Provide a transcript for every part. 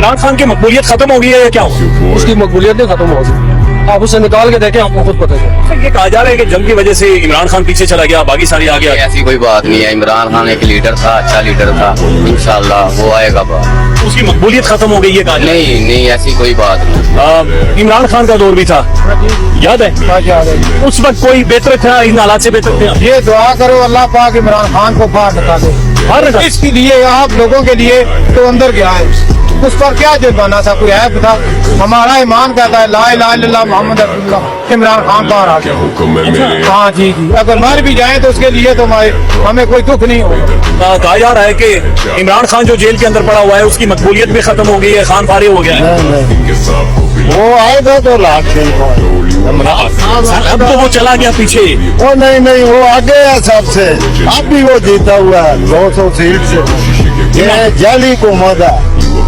इमरान खान की मकबूलियत खत्म हो गई है या क्या हुआ? उसकी मकबूलियत नहीं खत्म हो सकती, आप उसे निकाल के देखें, आपको खुद पता चले। ये कहा जा रहा है कि जंग की वजह से इमरान खान पीछे चला गया, बाकी सारी आ गया। ऐसी कोई बात नहीं है, इमरान खान एक लीडर था, अच्छा लीडर था, इंशाल्लाह वो आएगा बात। उसकी मकबूलियत खत्म हो गई है कहा जा रहा नहीं नहीं ऐसी कोई बात नहीं। है। इमरान खान का दौर भी था, याद है? उस वक्त कोई बेहतर था, इन हालात से बेहतर थे? ये दुआ करो अल्लाह पाक इमरान खान को बाहर निकाल दे। इसके लिए आप लोगों के लिए तो अंदर गया है, उस पर क्या जुर्माना था, कोई ऐप था? हमारा ईमान कहता है ला इलाहा इल्लल्लाह मोहम्मद रसूलुल्लाह। इमरान खान बाहर आ गया। हाँ जी जी, अगर मर भी जाए तो उसके लिए तो हमें कोई दुख नहीं होगा। कहा जा रहा है कि इमरान खान जो जेल के अंदर पड़ा हुआ है उसकी मकबूलियत भी खत्म हो गई है, खान फारिग हो गया है। वो आएगा तो लाख अब तो वो चला गया पीछे। वो नहीं वो आगे है सबसे, अब भी वो जीता हुआ है 200 सीट से। ये जाली को मदा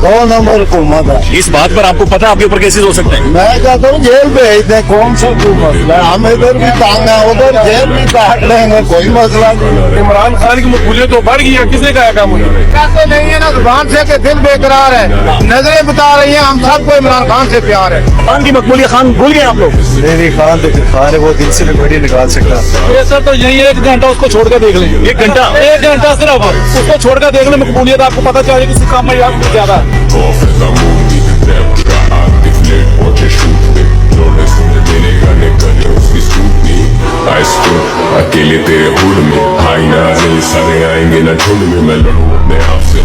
2 नंबर को मदा। इस बात पर आपको पता है आपके ऊपर केसेस हो सकते हैं? मैं कहता हूँ जेल भेज दे, कौन सा कोई मसला है? हम इधर भी टांगा उधर जेल भी काट लेंगे, कोई मसला नहीं। इमरान खान की मकबूलियत तो बढ़ गई है, किसने कहा काम मुझे? कहते नहीं है ना जुबान से कि दिल बेकरार है, नजरें बता रही हैं हम सबको इमरान खान से प्यार है। खान की मकबूलियत खान भूल गए आप लोग? मेरी खान है, वो दिल से बड़ी निकाल सकता। ये सर तो यही 1 घंटा उसको छोड़ कर देख लें, 1 घंटा 1 घंटा सिर्फ उसको छोड़ कर देख लें, मकबूलियत आपको पता चले किसी काम में आपको ज्यादा है। अकेले तेरे हुड में आईना नहीं, सारे आएंगे ना झुंड में, मैं लड़ूं अपने आप से।